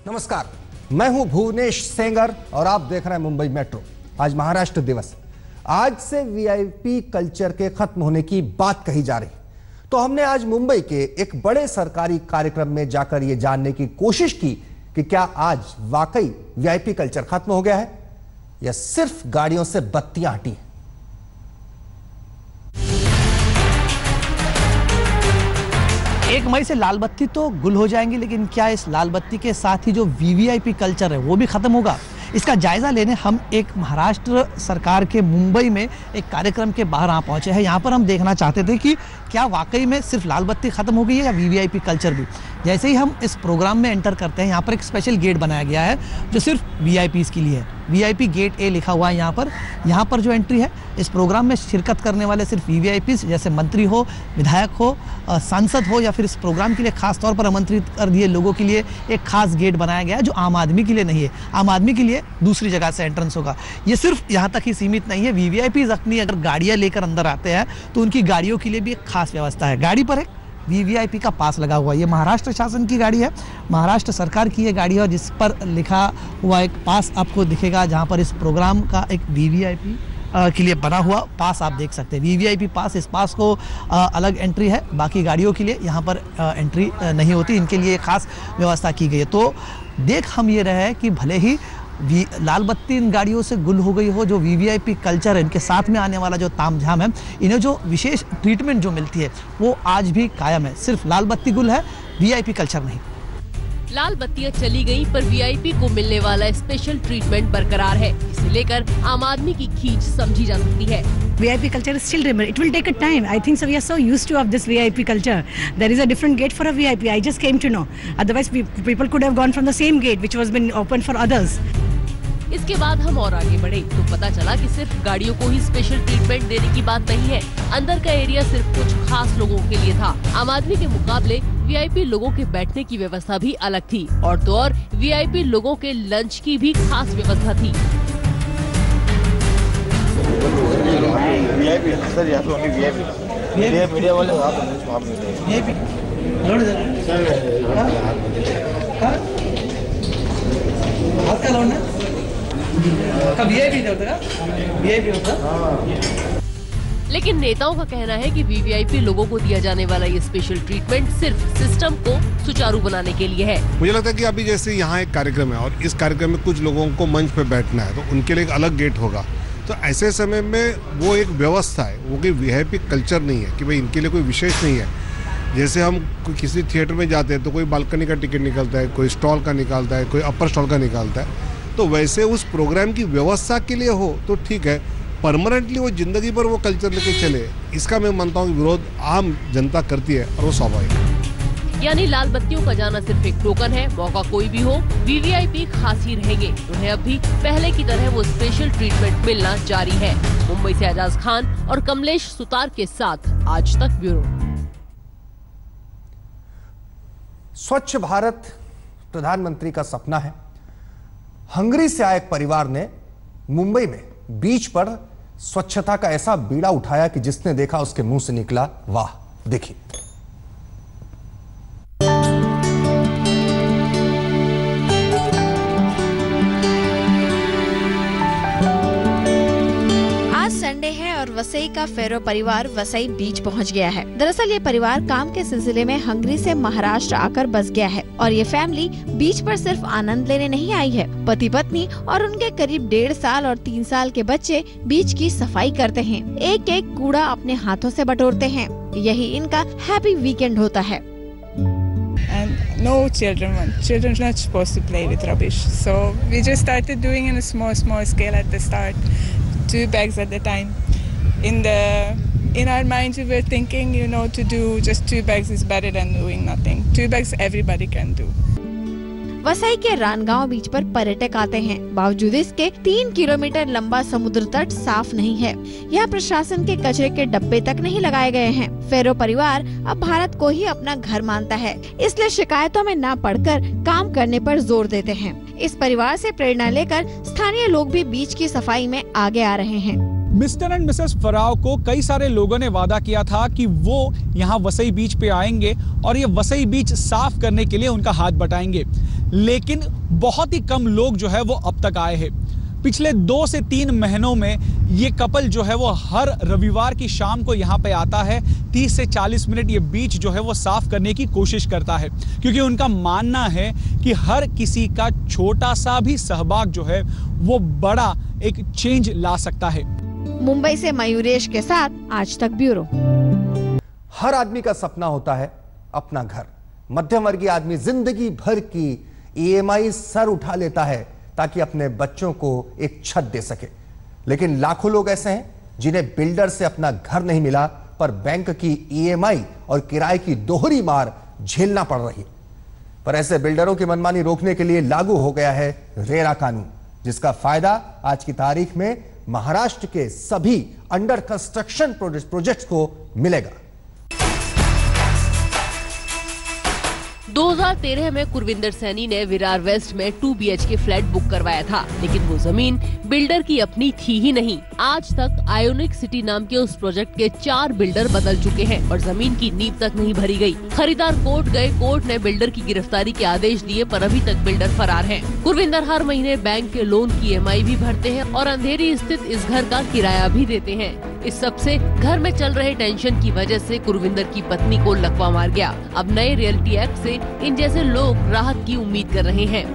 नमस्कार, मैं हूं भुवनेश सेंगर और आप देख रहे हैं मुंबई मेट्रो। आज महाराष्ट्र दिवस। आज से वीआईपी कल्चर के खत्म होने की बात कही जा रही, तो हमने आज मुंबई के एक बड़े सरकारी कार्यक्रम में जाकर यह जानने की कोशिश की कि क्या आज वाकई वीआईपी कल्चर खत्म हो गया है या सिर्फ गाड़ियों से बत्तियां हटी हैं। 1 मई से लाल बत्ती तो गुल हो जाएंगी, लेकिन क्या इस लाल बत्ती के साथ ही जो वीवीआईपी कल्चर है वो भी खत्म होगा? इसका जायजा लेने हम एक महाराष्ट्र सरकार के मुंबई में एक कार्यक्रम के बाहर यहाँ पहुंचे हैं। यहाँ पर हम देखना चाहते थे कि क्या वाकई में सिर्फ लाल बत्ती खत्म हो गई है या वीवीआईपी कल्चर भी। जैसे ही हम इस प्रोग्राम में एंटर करते हैं, यहाँ पर एक स्पेशल गेट बनाया गया है जो सिर्फ वीआईपीज़ के लिए है। वीआईपी गेट ए लिखा हुआ है यहाँ पर जो एंट्री है, इस प्रोग्राम में शिरकत करने वाले सिर्फ वीवीआईपीज़, जैसे मंत्री हो, विधायक हो, सांसद हो, या फिर इस प्रोग्राम के लिए खास तौर पर आमंत्रित कर दिए लोगों के लिए एक खास गेट बनाया गया है जो आम आदमी के लिए नहीं है। आम आदमी के लिए दूसरी जगह से एंट्रेंस होगा। ये सिर्फ यहाँ तक ही सीमित नहीं है। वीवीआईपीज़ अपनी अगर गाड़ियाँ लेकर अंदर आते हैं तो उनकी गाड़ियों के लिए भी एक खास व्यवस्था है। गाड़ी पर एक वीवीआईपी का पास लगा हुआ है। ये महाराष्ट्र शासन की गाड़ी है, महाराष्ट्र सरकार की ये गाड़ी है, और जिस पर लिखा हुआ एक पास आपको दिखेगा, जहाँ पर इस प्रोग्राम का एक वीवीआईपी के लिए बना हुआ पास आप देख सकते हैं। वीवीआईपी पास, इस पास को अलग एंट्री है, बाकी गाड़ियों के लिए यहाँ पर एंट्री नहीं होती। इनके लिए खास व्यवस्था की गई है। तो देख हम ये रहे हैं कि भले ही लाल बत्ती इन गाड़ियों से गुल हो गई हो, जो वीवीआईपी कल्चर है, इनके साथ में आने वाला जो तामझाम है, इन्हें जो विशेष ट्रीटमेंट जो मिलती है वो आज भी कायम है। सिर्फ लाल बत्ती गुल है, वीआईपी कल्चर नहीं। लाल बत्तियां चली गई पर वीआईपी को मिलने वाला स्पेशल ट्रीटमेंट बरकरार है। इसे लेकर आम आदमी की खींच समझी जा सकती है। VIP culture is still remembered. It will take a time. I think so. We are so used to of this VIP culture. There is a different gate for a VIP. I just came to know. Otherwise, people could have gone from the same gate, which was been open for others. इसके बाद हम और आगे बढ़े तो पता चला कि सिर्फ गाड़ियों को ही स्पेशल ट्रीटमेंट देने की बात नहीं है। अंदर का एरिया सिर्फ कुछ खास लोगों के लिए था। आम आदमी के मुकाबले वीआईपी लोगों के बैठने की व्यवस्था भी अलग थी, और तो और वीआईपी लोगों के लंच की भी खास व्यवस्था थी। लेकिन नेताओं का कहना है कि वीवीआईपी लोगों को दिया जाने वाला ये स्पेशल ट्रीटमेंट सिर्फ सिस्टम को सुचारू बनाने के लिए है। मुझे लगता है कि अभी जैसे यहाँ एक कार्यक्रम है और इस कार्यक्रम में कुछ लोगों को मंच पे बैठना है, तो उनके लिए एक अलग गेट होगा। तो ऐसे समय में वो एक व्यवस्था है, वो कोई वीआईपी कल्चर नहीं है कि भाई इनके लिए कोई विशेष नहीं है। जैसे हम किसी थिएटर में जाते हैं तो कोई बालकनी का टिकट निकलता है, कोई स्टॉल का निकालता है, कोई अपर स्टॉल का निकालता है। तो वैसे उस प्रोग्राम की व्यवस्था के लिए हो तो ठीक है, परमानेंटली वो जिंदगी भर वो कल्चर लेके चले, इसका मैं मानता हूँ विरोध आम जनता करती है और वो स्वाभाविक है। यानी लाल बत्तियों का जाना सिर्फ एक टोकन है। मौका कोई भी हो, वीवीआईपी खास ही रहेंगे। उन्हें अब भी पहले की तरह वो स्पेशल ट्रीटमेंट मिलना जारी है। मुंबई से एजाज खान और कमलेश सुतार के साथ आज तक ब्यूरो। स्वच्छ भारत प्रधानमंत्री का सपना है। हंगरी से आए एक परिवार ने मुंबई में बीच पर स्वच्छता का ऐसा बीड़ा उठाया कि जिसने देखा उसके मुंह से निकला वाह। देखिए। संडे है और वसई का फेरो परिवार वसई बीच पहुंच गया है। दरअसल ये परिवार काम के सिलसिले में हंगरी से महाराष्ट्र आकर बस गया है और ये फैमिली बीच पर सिर्फ आनंद लेने नहीं आई है। पति पत्नी और उनके करीब 1.5 साल और 3 साल के बच्चे बीच की सफाई करते हैं। एक एक कूड़ा अपने हाथों से बटोरते हैं। यही इनका हैप्पी वीकेंड होता है। And no children are not supposed to play with rubbish. So we just started doing in a small scale at the start, 2 bags at a time. In our minds we were thinking, to do just 2 bags is better than doing nothing. 2 bags everybody can do. Vasai के रानगांव बीच पर पर्यटक आते हैं। बावजूद इसके 3 kilometre लंबा समुद्र तट साफ नहीं है। यहाँ प्रशासन के कचरे के डब्बे तक नहीं लगाए गए हैं। फेरो परिवार अब भारत को ही अपना घर मानता है, इसलिए शिकायतों में ना पड़कर काम करने पर जोर देते हैं। इस परिवार से प्रेरणा लेकर स्थानीय लोग भी बीच की सफाई में आगे आ रहे हैं। मिस्टर एंड मिसेस फराव को कई सारे लोगों ने वादा किया था कि वो यहाँ वसई बीच पे आएंगे और ये वसई बीच साफ करने के लिए उनका हाथ बटाएंगे, लेकिन बहुत ही कम लोग जो है वो अब तक आए हैं। पिछले 2 से 3 महीनों में ये कपल जो है वो हर रविवार की शाम को यहाँ पे आता है। 30 से 40 मिनट ये बीच जो है वो साफ करने की कोशिश करता है, क्योंकि उनका मानना है कि हर किसी का छोटा सा भी सहभाग जो है वो बड़ा एक चेंज ला सकता है। मुंबई से मयूरेश के साथ आज तक ब्यूरो। हर आदमी का सपना होता है अपना घर। मध्यम वर्गीय आदमी जिंदगी भर की EMI सर उठा लेता है ताकि अपने बच्चों को एक छत दे सके, लेकिन लाखों लोग ऐसे हैं जिन्हें बिल्डर से अपना घर नहीं मिला, पर बैंक की EMI और किराए की दोहरी मार झेलना पड़ रही। पर ऐसे बिल्डरों की मनमानी रोकने के लिए लागू हो गया है रेरा कानून, जिसका फायदा आज की तारीख में महाराष्ट्र के सभी अंडर कंस्ट्रक्शन प्रोजेक्ट्स को मिलेगा। 2013 में कुरविंदर सैनी ने विरार वेस्ट में 2 BHK फ्लैट बुक करवाया था, लेकिन वो जमीन बिल्डर की अपनी थी ही नहीं। आज तक आयोनिक सिटी नाम के उस प्रोजेक्ट के 4 बिल्डर बदल चुके हैं और जमीन की नींव तक नहीं भरी गई। खरीदार कोर्ट गए, कोर्ट ने बिल्डर की गिरफ्तारी के आदेश दिए, पर अभी तक बिल्डर फरार है। कुरविंदर हर महीने बैंक के लोन की EMI भी भरते हैं और अंधेरी स्थित इस घर का किराया भी देते हैं। इस सब से घर में चल रहे टेंशन की वजह से कुरविंदर की पत्नी को लकवा मार गया। अब नए रियल्टी एक्ट से इन जैसे लोग राहत की उम्मीद कर रहे हैं।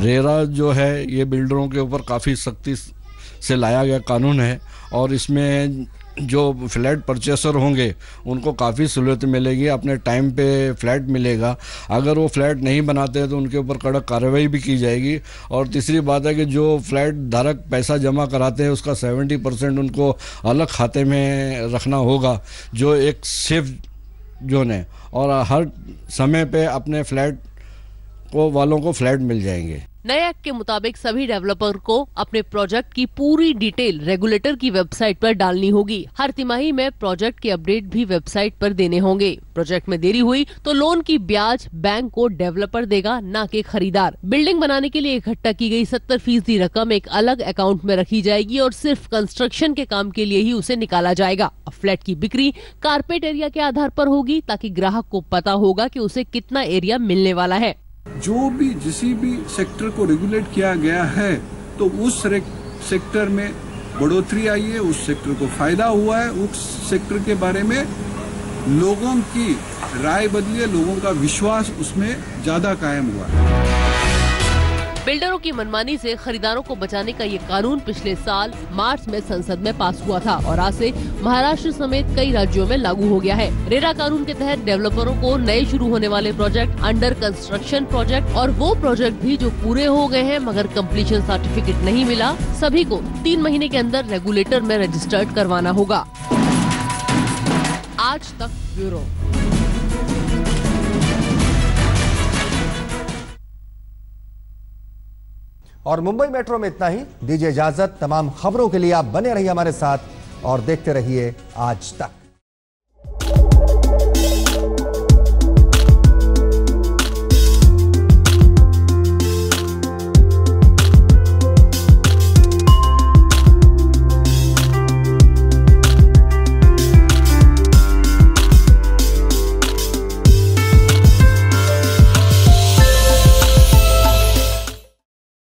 रेरा जो है ये बिल्डरों के ऊपर काफ़ी सख्ती से लाया गया कानून है और इसमें जो फ्लैट परचेसर होंगे उनको काफ़ी सहूलियत मिलेगी, अपने टाइम पे फ्लैट मिलेगा। अगर वो फ्लैट नहीं बनाते हैं तो उनके ऊपर कड़क कार्रवाई भी की जाएगी। और तीसरी बात है कि जो फ्लैट धारक पैसा जमा कराते हैं उसका 70% उनको अलग खाते में रखना होगा, जो एक सेफ जोन है, और हर समय पे अपने फ्लैट को वालों को फ्लैट मिल जाएंगे। नए एक्ट के मुताबिक सभी डेवलपर को अपने प्रोजेक्ट की पूरी डिटेल रेगुलेटर की वेबसाइट पर डालनी होगी। हर तिमाही में प्रोजेक्ट के अपडेट भी वेबसाइट पर देने होंगे। प्रोजेक्ट में देरी हुई तो लोन की ब्याज बैंक को डेवलपर देगा, ना कि खरीदार। बिल्डिंग बनाने के लिए इकट्ठा की गई 70% रकम एक अलग अकाउंट में रखी जाएगी और सिर्फ कंस्ट्रक्शन के काम के लिए ही उसे निकाला जाएगा। फ्लैट की बिक्री कारपेट एरिया के आधार पर होगी, ताकि ग्राहक को पता होगा कि उसे कितना एरिया मिलने वाला है। जो भी किसी भी सेक्टर को रेगुलेट किया गया है तो उस सेक्टर में बढ़ोतरी आई है, उस सेक्टर को फायदा हुआ है, उस सेक्टर के बारे में लोगों की राय बदली है, लोगों का विश्वास उसमें ज्यादा कायम हुआ है। बिल्डरों की मनमानी से खरीदारों को बचाने का ये कानून पिछले साल मार्च में संसद में पास हुआ था और आज से महाराष्ट्र समेत कई राज्यों में लागू हो गया है। रेरा कानून के तहत डेवलपरों को नए शुरू होने वाले प्रोजेक्ट, अंडर कंस्ट्रक्शन प्रोजेक्ट और वो प्रोजेक्ट भी जो पूरे हो गए हैं मगर कंप्लीशन सर्टिफिकेट नहीं मिला, सभी को 3 महीने के अंदर रेगुलेटर में रजिस्टर्ड करवाना होगा। आज तक ब्यूरो। और मुंबई मेट्रो में इतना ही। दीजिए इजाजत। तमाम खबरों के लिए आप बने रहिए हमारे साथ और देखते रहिए आज तक।